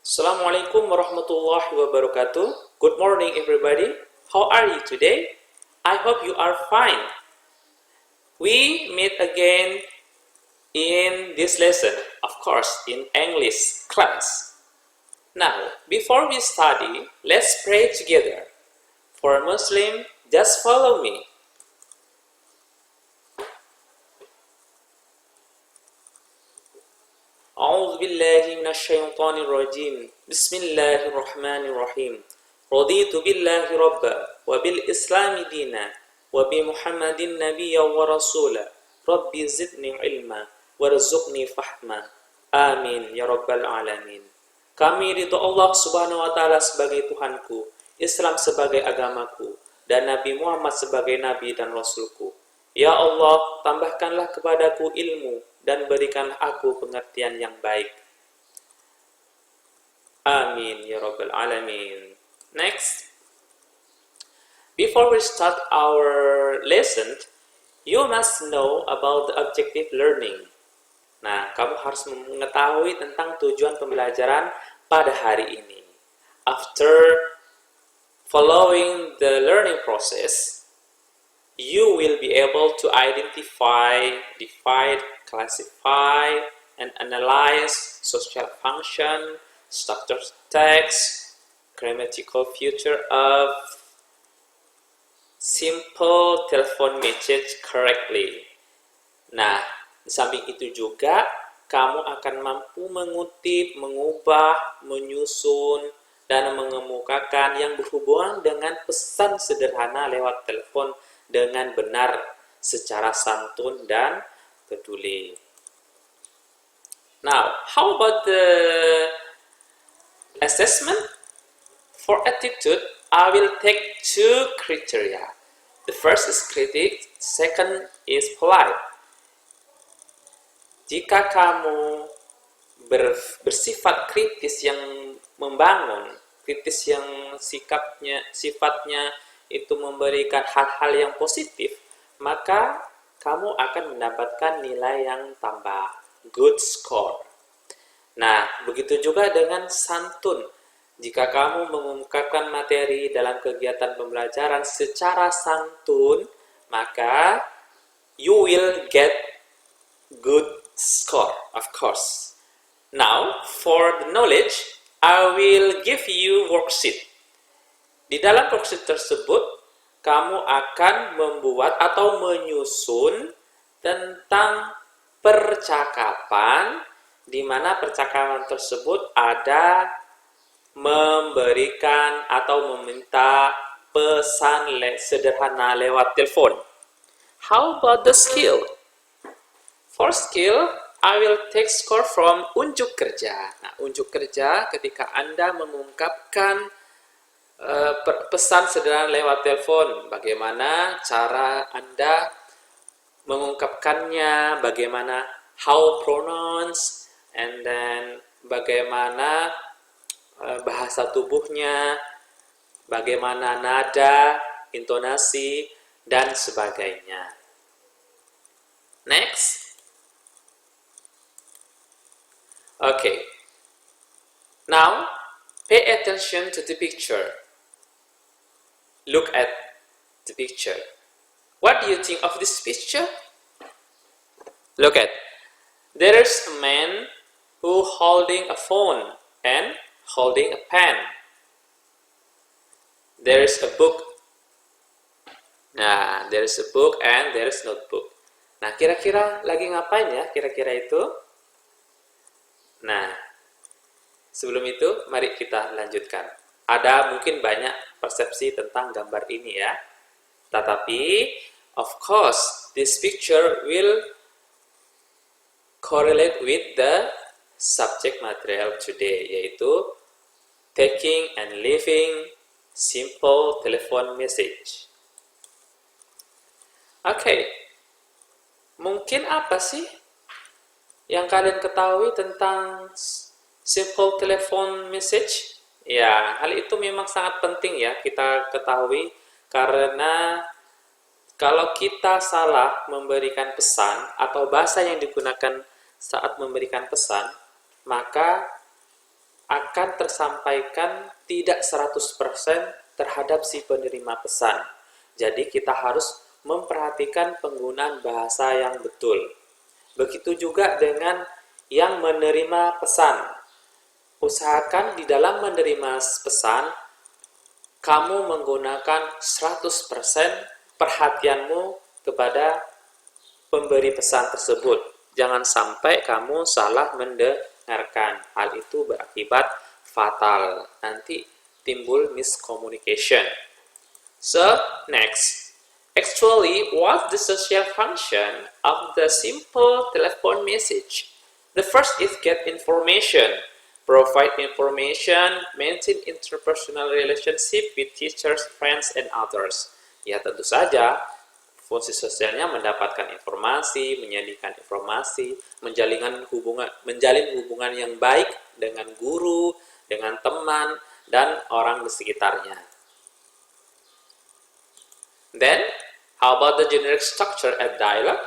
Assalamualaikum warahmatullahi wabarakatuh. Good morning, everybody. How are you today? I hope you are fine. We meet again in this lesson, of course, in English class. Now, before we study, let's pray together. For a Muslim, just follow me. أعوذ بالله من الشيطان الرجيم بسم الله الرحمن الرحيم رضيت بالله ربا وبالإسلام دينا وبمحمد نبيا ورسولا ربي زدني علما وارزقني فهما آمين يا رب العالمين. Kami ridho Allah Subhanahu wa taala sebagai Tuhanku, Islam sebagai agamaku, dan Nabi Muhammad sebagai nabi dan rasulku. Ya Allah, tambahkanlah kepadaku ilmu dan berikanlah aku pengertian yang baik. Amin ya rabbal alamin. Next, before we start our lesson, you must know about the objective learning. Nah, kamu harus mengetahui tentang tujuan pembelajaran pada hari ini. After following the learning process, you will be able to identify, divide, classify, and analyze social function, structure text, grammatical feature of simple telephone message correctly. Nah, di samping itu juga, kamu akan mampu mengutip, mengubah, menyusun, dan mengemukakan yang berhubungan dengan pesan sederhana lewat telepon dengan benar, secara santun dan peduli. Now, how about the assessment? For attitude, I will take two criteria. The first is critic, second is polite. Jika kamu bersifat kritis yang membangun, kritis yang sifatnya itu memberikan hal-hal yang positif, maka kamu akan mendapatkan nilai yang tambah, good score. Nah, begitu juga dengan santun. Jika kamu mengungkapkan materi dalam kegiatan pembelajaran secara santun, maka you will get good score, of course. Now, for the knowledge, I will give you worksheet. Di dalam worksheet tersebut, kamu akan membuat atau menyusun tentang percakapan, di mana percakapan tersebut ada memberikan atau meminta pesan sederhana lewat telepon. How about the skill? For skill, I will take score from unjuk kerja. Nah, unjuk kerja ketika Anda mengungkapkan pesan sederhana lewat telepon. Bagaimana cara Anda mengungkapkannya, bagaimana how pronouns, and then bagaimana bahasa tubuhnya, bagaimana nada, intonasi, dan sebagainya. Next. Okay. Now, pay attention to the picture. Look at the picture. What do you think of this picture? Look at. There is a man who holding a phone and holding a pen. There is a book. Nah, there is a book and there is notebook. Nah, kira-kira lagi ngapain ya kira-kira itu? Nah, sebelum itu, mari kita lanjutkan. Ada mungkin banyak persepsi tentang gambar ini ya. Tetapi, of course, this picture will correlate with the subject material today, yaitu taking and leaving simple telephone message. Oke, mungkin apa sih yang kalian ketahui tentang simple telephone message? Ya, hal itu memang sangat penting ya kita ketahui, karena kalau kita salah memberikan pesan atau bahasa yang digunakan saat memberikan pesan, maka akan tersampaikan tidak 100% terhadap si penerima pesan. Jadi kita harus memperhatikan penggunaan bahasa yang betul. Begitu juga dengan yang menerima pesan. Usahakan di dalam menerima pesan, kamu menggunakan 100% perhatianmu kepada pemberi pesan tersebut. Jangan sampai kamu salah mendengarkan. Hal itu berakibat fatal. Nanti timbul miscommunication. So, next. Actually, what's the social function of the simple telephone message? The first is get information. Provide information, maintain interpersonal relationship with teachers, friends, and others. Ya, tentu saja fungsi sosialnya mendapatkan informasi, menyajikan informasi, menjalin hubungan yang baik dengan guru, dengan teman, dan orang di sekitarnya. Then, how about the generic structure and dialogue?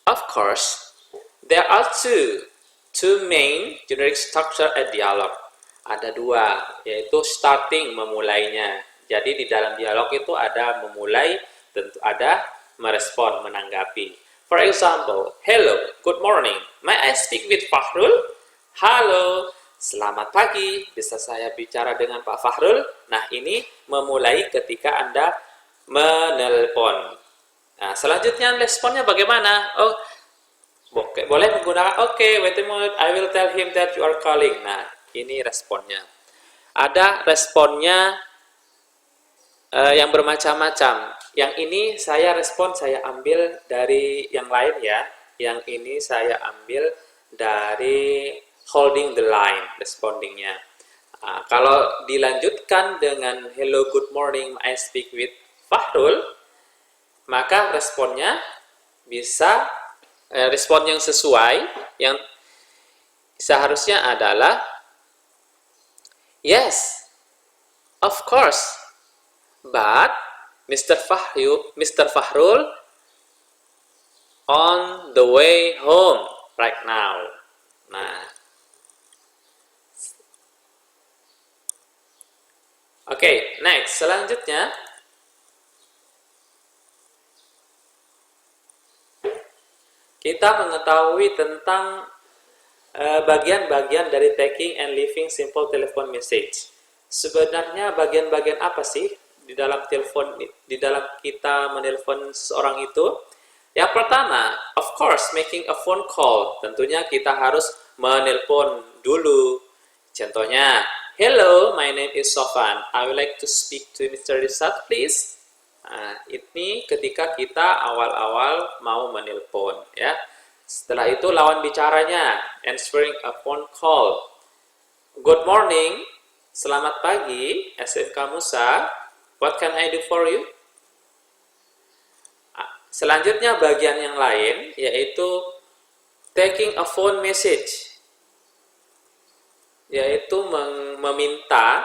Of course, there are two main generic structure and dialogue. Ada dua, yaitu starting, memulainya. Jadi di dalam dialog itu ada memulai, tentu ada merespon, menanggapi. For example, hello, good morning. May I speak with Fahrul? Halo, selamat pagi. Bisa saya bicara dengan Pak Fahrul? Nah, ini memulai ketika Anda menelpon. Nah, selanjutnya responnya bagaimana? Oh, boleh menggunakan wait a minute, I will tell him that you are calling. Nah, ini responnya. Ada responnya yang bermacam-macam. Yang ini saya ambil dari yang lain ya. Yang ini saya ambil dari holding the line, respondingnya. Kalau dilanjutkan dengan hello, good morning, I speak with Fahrul, maka responnya bisa respon yang sesuai, yang seharusnya adalah yes, of course, but Mr. Fahrul on the way home right now. Nah, oke, next, selanjutnya kita mengetahui tentang bagian-bagian dari taking and leaving simple telephone message. Sebenarnya bagian-bagian apa sih di dalam kita menelpon seseorang itu? Yang pertama, of course, making a phone call. Tentunya kita harus menelpon dulu. Contohnya, hello, my name is Sofan. I would like to speak to Mr. Risat, please. Nah, ini ketika kita awal-awal mau menelpon, ya. Setelah itu lawan bicaranya, answering a phone call. Good morning, selamat pagi, SMK Musa. What can I do for you? Selanjutnya bagian yang lain, yaitu taking a phone message, yaitu meminta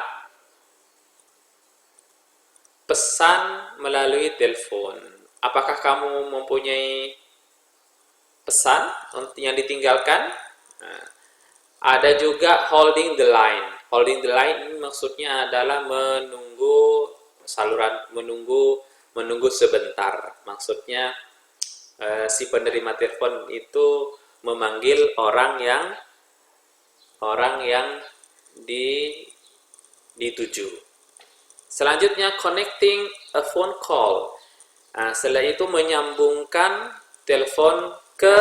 pesan melalui telepon. Apakah kamu mempunyai pesan yang ditinggalkan? Nah, ada juga holding the line. Holding the line ini maksudnya adalah menunggu sebentar. Maksudnya si penerima telepon itu memanggil orang yang dituju. Selanjutnya connecting a phone call. Nah, setelah itu menyambungkan telepon ke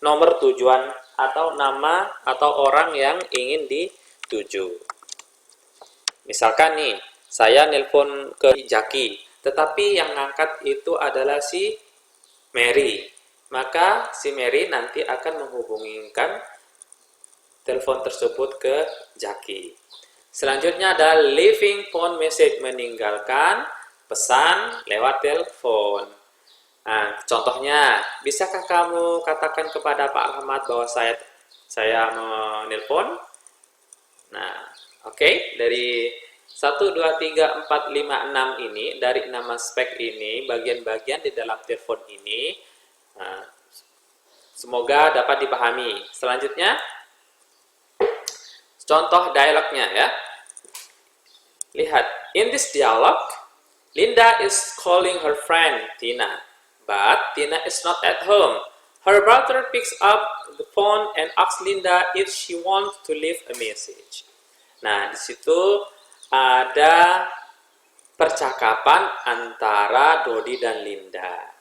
nomor tujuan atau nama atau orang yang ingin dituju. Misalkan nih, saya nelpon ke Jaki, tetapi yang ngangkat itu adalah si Mary. Maka si Mary nanti akan menghubungkan telepon tersebut ke Jaki. Selanjutnya ada leaving phone message, meninggalkan pesan lewat telepon. Nah, contohnya, bisakah kamu katakan kepada Pak Ahmad bahwa saya menelpon? Nah, oke, dari 1, 2, 3, 4, 5, 6 ini, dari 6 aspek ini, bagian-bagian di dalam telepon ini, semoga dapat dipahami. Selanjutnya, contoh dialognya ya. Lihat, in this dialogue, Linda is calling her friend Tina, but Tina is not at home. Her brother picks up the phone and asks Linda if she wants to leave a message. Nah, di situ ada percakapan antara Dodi dan Linda,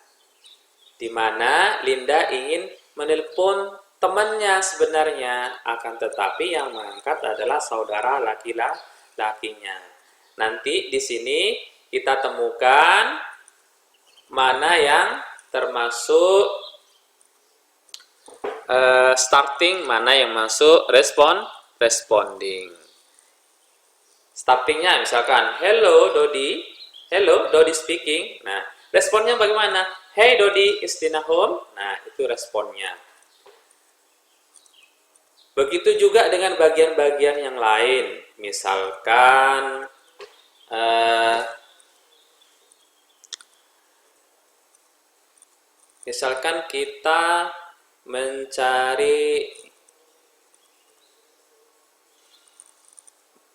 di mana Linda ingin menelpon temannya sebenarnya, akan tetapi yang mengangkat adalah saudara laki-lakinya. Nanti di sini kita temukan mana yang termasuk starting, mana yang masuk responding. Startingnya misalkan hello Dodi speaking. Nah, responnya bagaimana? Hey Dodi, is Tina home? Nah, itu responnya. Begitu juga dengan bagian-bagian yang lain. Misalkan kita mencari,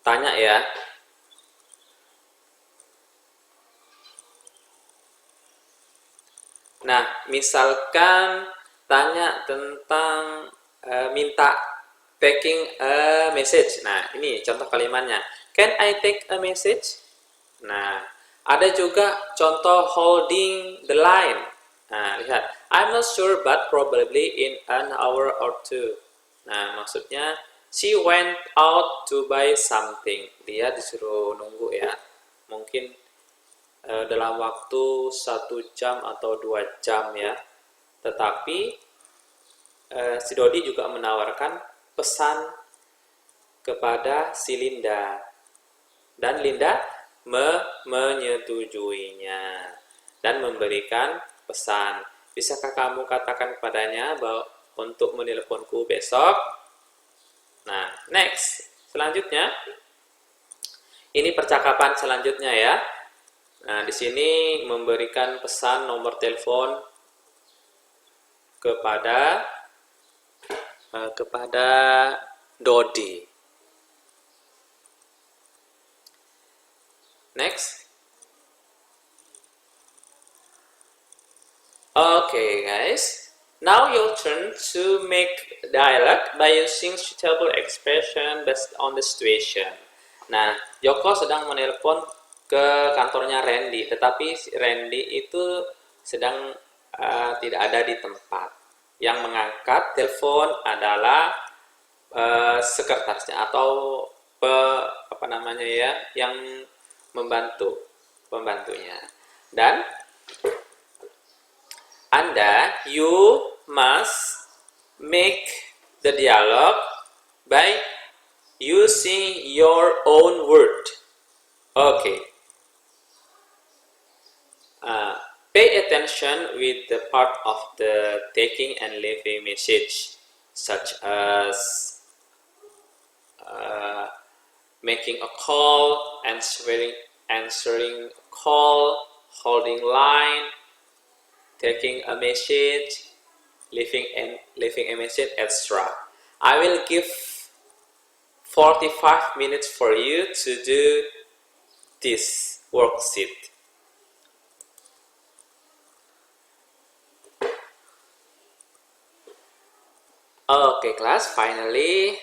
tanya ya. Nah, misalkan tanya tentang minta taking a message. Nah, ini contoh kalimatnya. Can I take a message? Nah, ada juga contoh holding the line. Nah, lihat. I'm not sure but probably in an hour or two. Nah, maksudnya she went out to buy something. Dia disuruh nunggu ya. Mungkin dalam waktu 1 jam atau 2 jam ya. Tetapi si Dodi juga menawarkan pesan kepada si Linda, dan Linda menyetujuinya dan memberikan pesan. Bisakah kamu katakan kepadanya bahwa untuk menelponku besok? Nah, next. Selanjutnya, ini percakapan selanjutnya ya. Nah, di sini memberikan pesan nomor telepon kepada Dodi. Next. Okay, guys. Now your turn to make dialogue by using suitable expression based on the situation. Nah, Joko sedang menelpon ke kantornya Randy, tetapi Randy itu sedang tidak ada di tempat. Yang mengangkat telepon adalah sekretarisnya atau yang pembantunya. Dan you must make the dialogue by using your own word. Okay. Pay attention with the part of the taking and leaving message, such as making a call, answering a call, holding line, taking a message, leaving a message, etc. I will give 45 minutes for you to do this worksheet. Okay, class, finally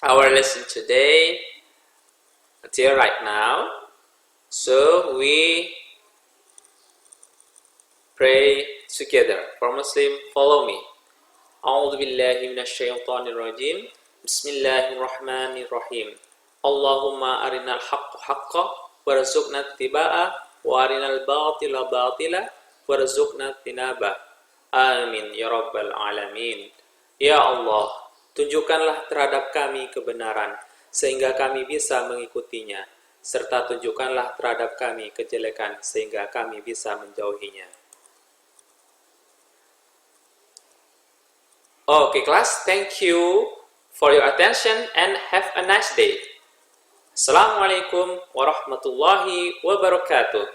our lesson today until right now. So we pray together. For Muslim, follow me. A'udzu billahi minasyaitonir rajim. Bismillahirrahmanirrahim. Allahumma arinal haqqa haqqan warzuqna ittiba'ah wa arinal batila batila warzuqna ijtinabah. Amin ya rabbal alamin. Ya Allah, tunjukkanlah terhadap kami kebenaran sehingga kami bisa mengikutinya, serta tunjukkanlah terhadap kami kejelekan sehingga kami bisa menjauhinya. Okay, class, thank you for your attention and have a nice day. Assalamualaikum warahmatullahi wabarakatuh.